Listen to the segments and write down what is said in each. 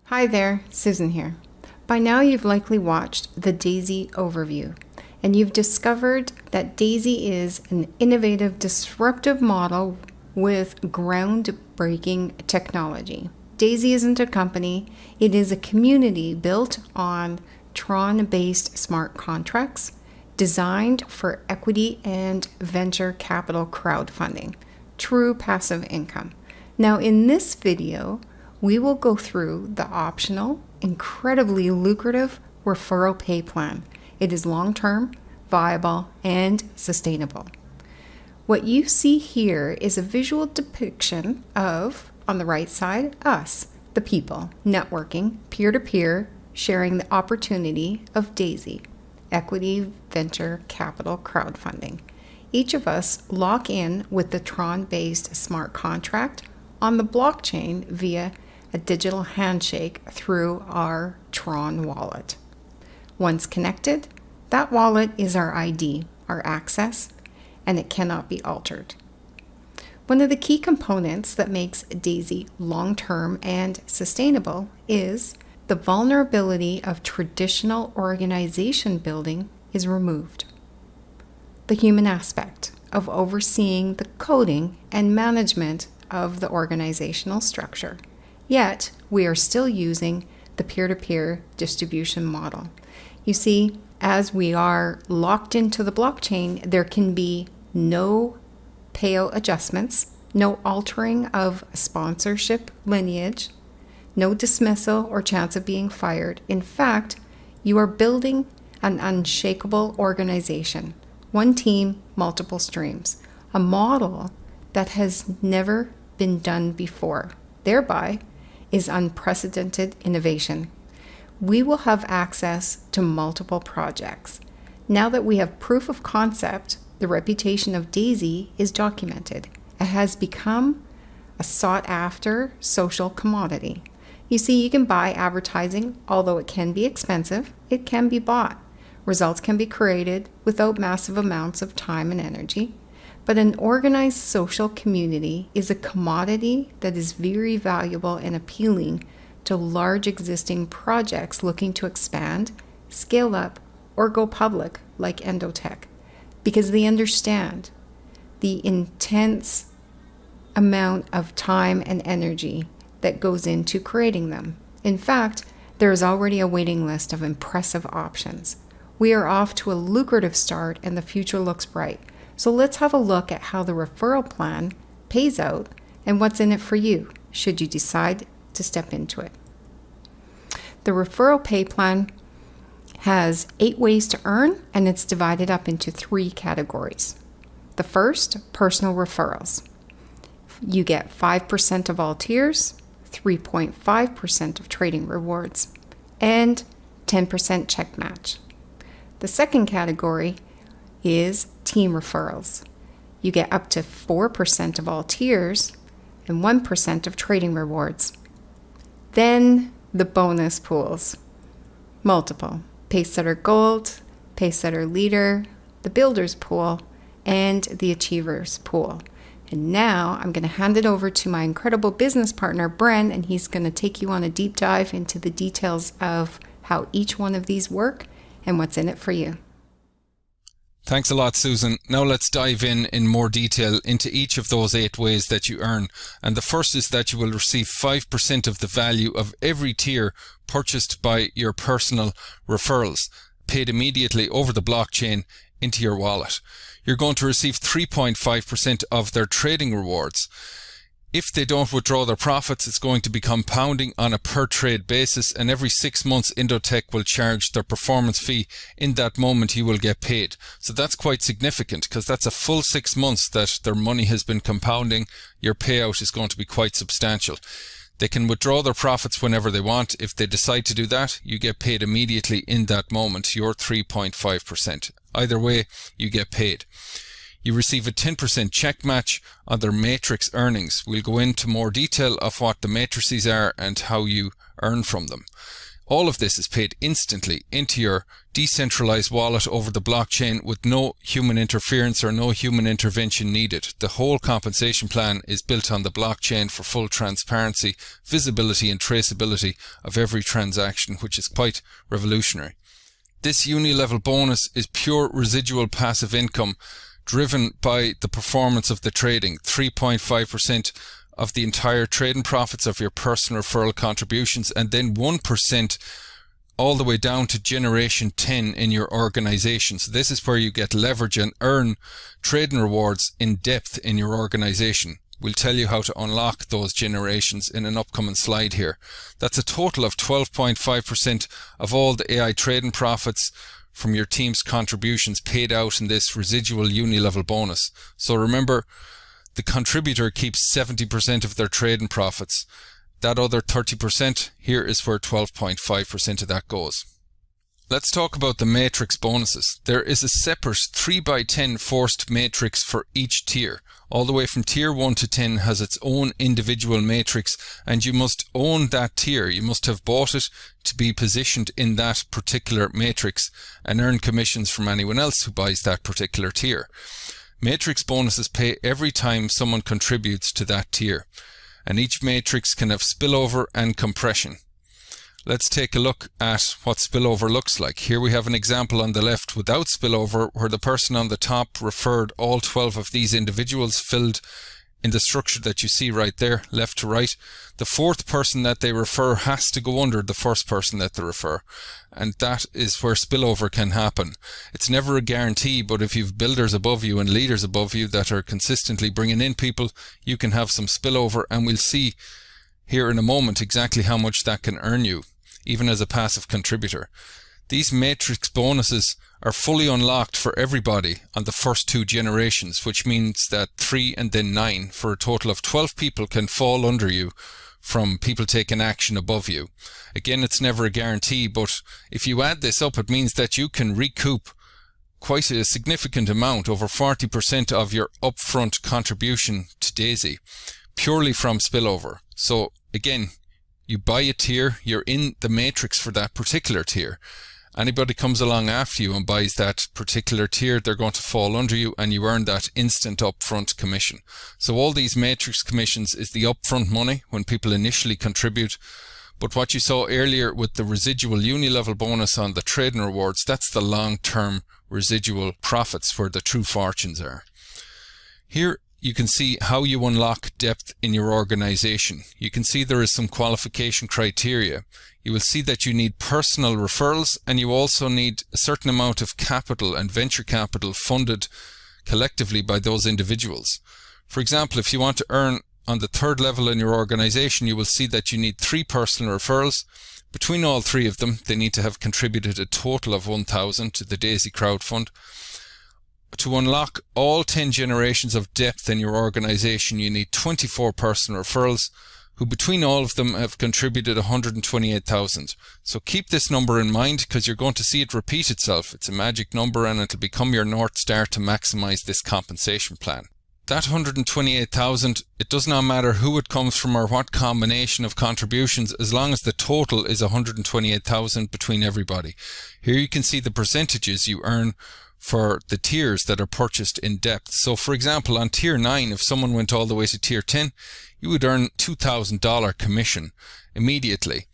Hi there, Susan here. By now you've likely watched the Daisy overview, and you've discovered that Daisy is an innovative, disruptive model with groundbreaking technology. Daisy isn't a company, it is a community built on Tron-based smart contracts designed for equity and venture capital crowdfunding, true passive income. Now in this video, we will go through the optional, incredibly lucrative referral pay plan. It is long-term, viable, and sustainable. What you see here is a visual depiction of, on the right side, us, the people, networking, peer-to-peer, sharing the opportunity of Daisy, equity, venture, capital, crowdfunding. Each of us lock in with the Tron-based smart contract on the blockchain via a digital handshake through our Tron wallet. Once connected, that wallet is our ID, our access, and it cannot be altered. One of the key components that makes Daisy long-term and sustainable is the vulnerability of traditional organization building is removed. The human aspect of overseeing the coding and management of the organizational structure. Yet, we are still using the peer-to-peer distribution model. You see, as we are locked into the blockchain, there can be no payout adjustments, no altering of sponsorship lineage, no dismissal or chance of being fired. In fact, you are building an unshakable organization, one team, multiple streams, a model that has never been done before, thereby is unprecedented innovation. We will have access to multiple projects. Now that we have proof of concept, the reputation of Daisy is documented. It has become a sought-after social commodity. You see, you can buy advertising, although it can be expensive, it can be bought. Results can be created without massive amounts of time and energy. But an organized social community is a commodity that is very valuable and appealing to large existing projects looking to expand, scale up, or go public like Endotech, because they understand the intense amount of time and energy that goes into creating them. In fact, there is already a waiting list of impressive options. We are off to a lucrative start and the future looks bright. So let's have a look at how the referral plan pays out and what's in it for you, should you decide to step into it. The referral pay plan has 8 ways to earn, and it's divided up into 3 categories. The first, personal referrals. You get 5% of all tiers, 3.5% of trading rewards, and 10% check match. The second category is team referrals. You get up to 4% of all tiers and 1% of trading rewards. Then the bonus pools. Multiple. Pacesetter Gold, Pacesetter Leader, the Builders Pool, and the Achievers Pool. And now I'm going to hand it over to my incredible business partner, Bren, and he's going to take you on a deep dive into the details of how each one of these work and what's in it for you. Thanks a lot, Susan. Now let's dive in more detail into each of those 8 ways that you earn. And the first is that you will receive 5% of the value of every tier purchased by your personal referrals, paid immediately over the blockchain into your wallet. You're going to receive 3.5% of their trading rewards. If they don't withdraw their profits, it's going to be compounding on a per trade basis, and every 6 months Endotech will charge their performance fee. In that moment you will get paid. So that's quite significant, because that's a full 6 months that their money has been compounding. Your payout is going to be quite substantial. They can withdraw their profits whenever they want. If they decide to do that, you get paid immediately in that moment, your 3.5%. Either way, you get paid. You receive a 10% check match on their matrix earnings. We'll go into more detail of what the matrices are and how you earn from them. All of this is paid instantly into your decentralized wallet over the blockchain with no human interference or no human intervention needed. The whole compensation plan is built on the blockchain for full transparency, visibility and traceability of every transaction, which is quite revolutionary. This uni-level bonus is pure residual passive income driven by the performance of the trading. 3.5% of the entire trading profits of your personal referral contributions, and then 1% all the way down to generation 10 in your organization. So this is where you get leverage and earn trading rewards in depth in your organization. We'll tell you how to unlock those generations in an upcoming slide here. That's a total of 12.5% of all the AI trading profits from your team's contributions paid out in this residual uni-level bonus. So remember, the contributor keeps 70% of their trading profits. That other 30%, here is where 12.5% of that goes. Let's talk about the matrix bonuses. There is a separate 3x10 forced matrix for each tier. All the way from tier 1 to 10 has its own individual matrix, and you must own that tier. You must have bought it to be positioned in that particular matrix and earn commissions from anyone else who buys that particular tier. Matrix bonuses pay every time someone contributes to that tier, and each matrix can have spillover and compression. Let's take a look at what spillover looks like. Here we have an example on the left without spillover, where the person on the top referred all 12 of these individuals filled in the structure that you see right there, left to right. The fourth person that they refer has to go under the first person that they refer, and that is where spillover can happen. It's never a guarantee, but if you've builders above you and leaders above you that are consistently bringing in people, you can have some spillover, and we'll see here in a moment exactly how much that can earn you, even as a passive contributor. These matrix bonuses are fully unlocked for everybody on the first 2 generations, which means that 3 and then 9 for a total of 12 people can fall under you from people taking action above you. Again, it's never a guarantee, but if you add this up, it means that you can recoup quite a significant amount, over 40% of your upfront contribution to Daisy, purely from spillover. So again, you buy a tier, you're in the matrix for that particular tier. Anybody comes along after you and buys that particular tier, they're going to fall under you, and you earn that instant upfront commission. So all these matrix commissions is the upfront money when people initially contribute. But what you saw earlier with the residual uni-level bonus on the trading rewards, that's the long-term residual profits where the true fortunes are. Here you can see how you unlock depth in your organization. You can see there is some qualification criteria. You will see that you need personal referrals, and you also need a certain amount of capital and venture capital funded collectively by those individuals. For example, if you want to earn on the 3rd level in your organization, you will see that you need 3 personal referrals. Between all 3 of them, they need to have contributed a total of 1,000 to the Daisy crowdfund. To unlock all 10 generations of depth in your organization, you need 24 personal referrals, who between all of them have contributed 128,000. So keep this number in mind, because you're going to see it repeat itself. It's a magic number, and it'll become your North Star to maximize this compensation plan. That 128,000, it does not matter who it comes from or what combination of contributions, as long as the total is 128,000 between everybody. Here you can see the percentages you earn for the tiers that are purchased in depth. So for example, on tier 9, if someone went all the way to tier 10, you would earn $2,000 commission immediately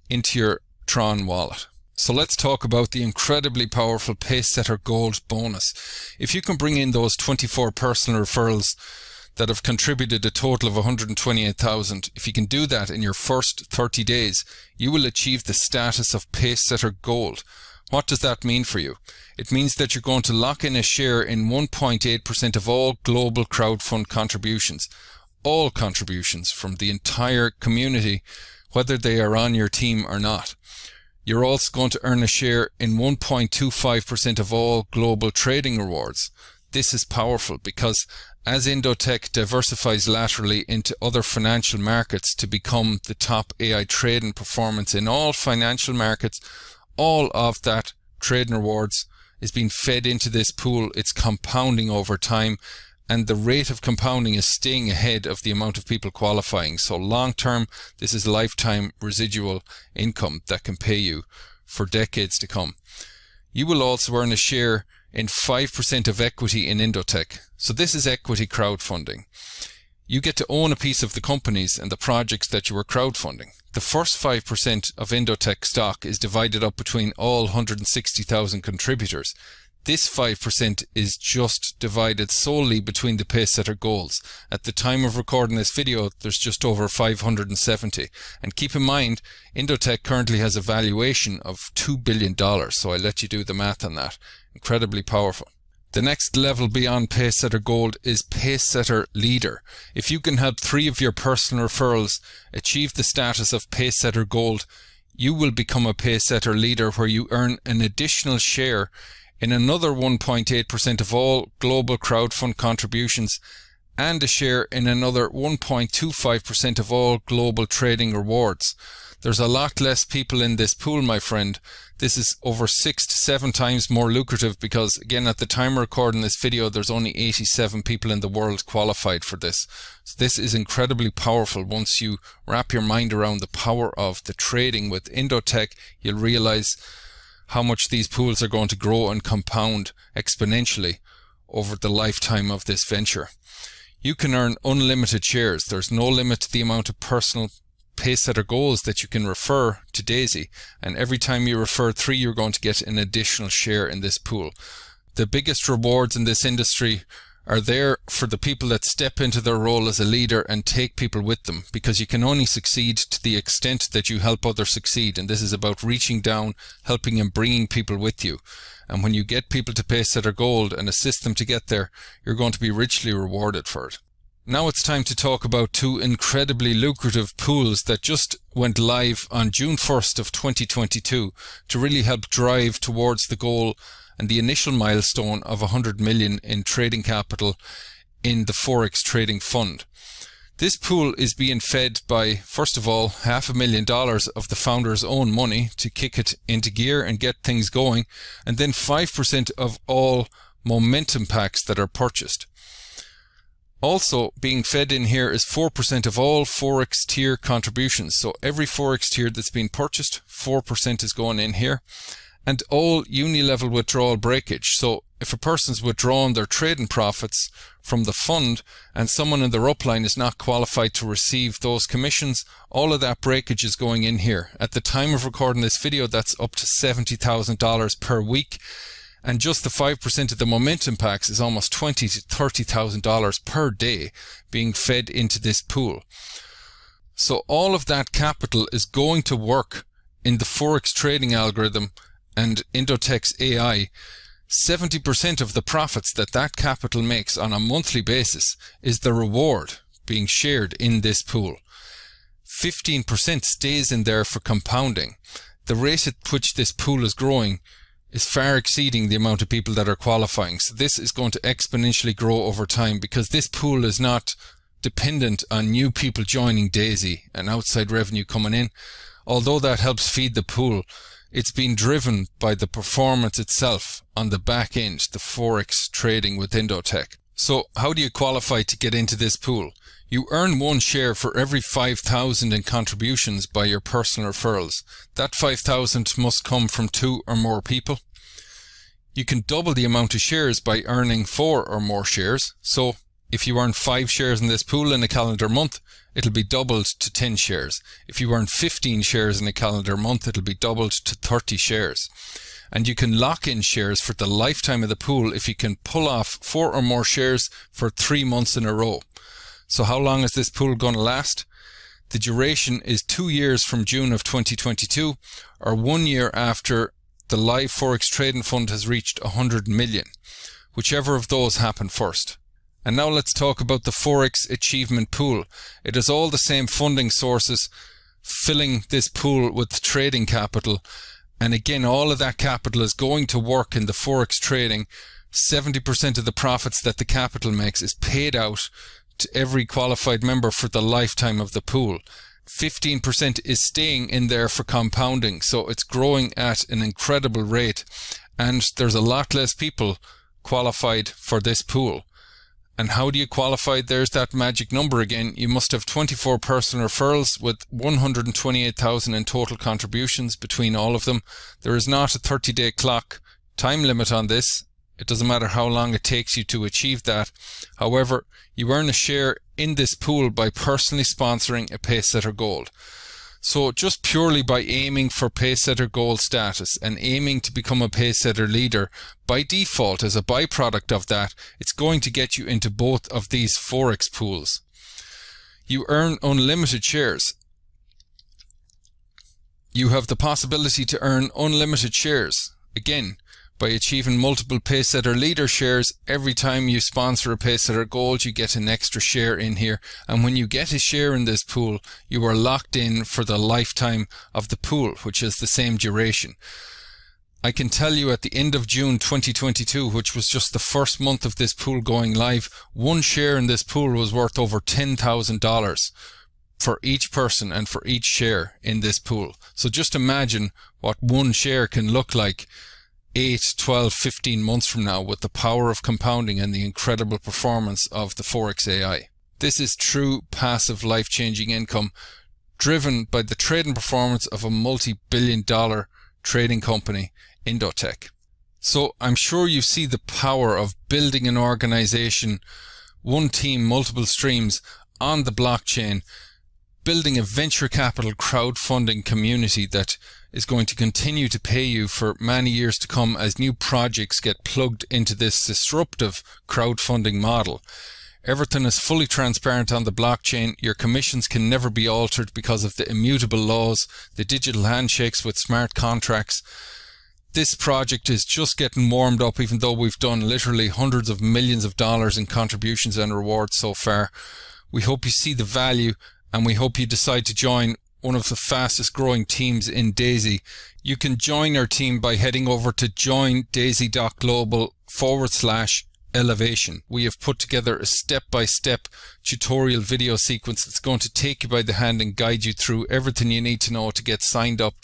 into your Tron wallet. So let's talk about the incredibly powerful Pacesetter Gold bonus. If you can bring in those 24 personal referrals that have contributed a total of 128,000, if you can do that in your first 30 days, you will achieve the status of Pacesetter Gold. What does that mean for you? It means that you're going to lock in a share in 1.8% of all global crowdfund contributions. All contributions from the entire community, whether they are on your team or not. You're also going to earn a share in 1.25% of all global trading rewards. This is powerful because as Indotech diversifies laterally into other financial markets to become the top AI trading performance in all financial markets, all of that trading rewards is being fed into this pool. It's compounding over time, and the rate of compounding is staying ahead of the amount of people qualifying. So long term, this is lifetime residual income that can pay you for decades to come. You will also earn a share in 5% of equity in Indotech. So this is equity crowdfunding. You get to own a piece of the companies and the projects that you are crowdfunding. The first 5% of Indotech stock is divided up between all 160,000 contributors. This 5% is just divided solely between the Pacesetter goals. At the time of recording this video, there's just over 570. And keep in mind, Indotech currently has a valuation of $2 billion. So I let you do the math on that. Incredibly powerful. The next level beyond Pacesetter Gold is Pacesetter Leader. If you can help 3 of your personal referrals achieve the status of Pacesetter Gold, you will become a Pacesetter Leader, where you earn an additional share in another 1.8% of all global crowdfund contributions and a share in another 1.25% of all global trading rewards. There's a lot less people in this pool, my friend. This is over 6 to 7 times more lucrative because, again, at the time of recording this video, there's only 87 people in the world qualified for this. So this is incredibly powerful. Once you wrap your mind around the power of the trading with Indotech, you'll realize how much these pools are going to grow and compound exponentially over the lifetime of this venture. You can earn unlimited shares. There's no limit to the amount of personal Pacesetter goals that you can refer to Daisy, and every time you refer 3, you're going to get an additional share in this pool. The biggest rewards in this industry are there for the people that step into their role as a leader and take people with them, because you can only succeed to the extent that you help others succeed, and this is about reaching down, helping and bringing people with you. And when you get people to Pacesetter Gold and assist them to get there, you're going to be richly rewarded for it. Now it's time to talk about 2 incredibly lucrative pools that just went live on June 1st of 2022 to really help drive towards the goal and the initial milestone of 100 million in trading capital in the Forex Trading Fund. This pool is being fed by, first of all, $500,000 of the founder's own money to kick it into gear and get things going, and then 5% of all momentum packs that are purchased. Also being fed in here is 4% of all Forex tier contributions. So every Forex tier that's been purchased, 4% is going in here. And all uni-level withdrawal breakage. So if a person's withdrawn their trading profits from the fund and someone in their upline is not qualified to receive those commissions, all of that breakage is going in here. At the time of recording this video, that's up to $70,000 per week. And just the 5% of the momentum packs is almost $20,000 to $30,000 per day being fed into this pool. So all of that capital is going to work in the Forex trading algorithm and Indotech's AI. 70% of the profits that capital makes on a monthly basis is the reward being shared in this pool. 15% stays in there for compounding. The rate at which this pool is growing is far exceeding the amount of people that are qualifying. So this is going to exponentially grow over time, because this pool is not dependent on new people joining Daisy and outside revenue coming in. Although that helps feed the pool, it's been driven by the performance itself on the back end, the Forex trading with Indotech. So how do you qualify to get into this pool? You earn 1 share for every 5,000 in contributions by your personal referrals. That 5,000 must come from 2 or more people. You can double the amount of shares by earning 4 or more shares. So if you earn 5 shares in this pool in a calendar month, it'll be doubled to 10 shares. If you earn 15 shares in a calendar month, it'll be doubled to 30 shares. And you can lock in shares for the lifetime of the pool if you can pull off 4 or more shares for 3 months in a row. So how long is this pool going to last? The duration is 2 years from June of 2022, or 1 year after the live Forex Trading Fund has reached 100 million, whichever of those happen first. And now let's talk about the Forex Achievement Pool. It is all the same funding sources filling this pool with trading capital. And again, all of that capital is going to work in the Forex trading. 70% of the profits that the capital makes is paid out to every qualified member for the lifetime of the pool. 15% is staying in there for compounding, so it's growing at an incredible rate, and there's a lot less people qualified for this pool. And how do you qualify? There's that magic number again. You must have 24 personal referrals with 128,000 in total contributions between all of them. There is not a 30-day clock time limit on this. It doesn't matter how long it takes you to achieve that. However, you earn a share in this pool by personally sponsoring a Pacesetter Gold. So just purely by aiming for Pacesetter Gold status and aiming to become a Pacesetter leader, by default as a byproduct of that, it's going to get you into both of these Forex pools. You earn unlimited shares. You have the possibility to earn unlimited shares. Again, by achieving multiple Pacesetter leader shares, every time you sponsor a Pacesetter Gold, you get an extra share in here. And when you get a share in this pool, you are locked in for the lifetime of the pool, which is the same duration. I can tell you at the end of June 2022, which was just the first month of this pool going live, one share in this pool was worth over $10,000 for each person and for each share in this pool. So just imagine what one share can look like 8, 12, 15 months from now with the power of compounding and the incredible performance of the Forex AI. This is true passive life-changing income driven by the trading performance of a multi-billion-dollar trading company, Indotech. So I'm sure you see the power of building an organization, one team, multiple streams on the blockchain, building a venture capital crowdfunding community that is going to continue to pay you for many years to come as new projects get plugged into this disruptive crowdfunding model. Everything is fully transparent on the blockchain. Your commissions can never be altered because of the immutable laws, the digital handshakes with smart contracts. This project is just getting warmed up, even though we've done literally hundreds of millions of dollars in contributions and rewards so far. We hope you see the value, and we hope you decide to join one of the fastest growing teams in Daisy. You can join our team by heading over to joindaisy.global/elevation. We have put together a step-by-step tutorial video sequence that's going to take you by the hand and guide you through everything you need to know to get signed up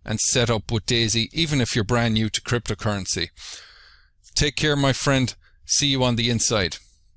and set up with Daisy, even if you're brand new to cryptocurrency. Take care, my friend. See you on the inside.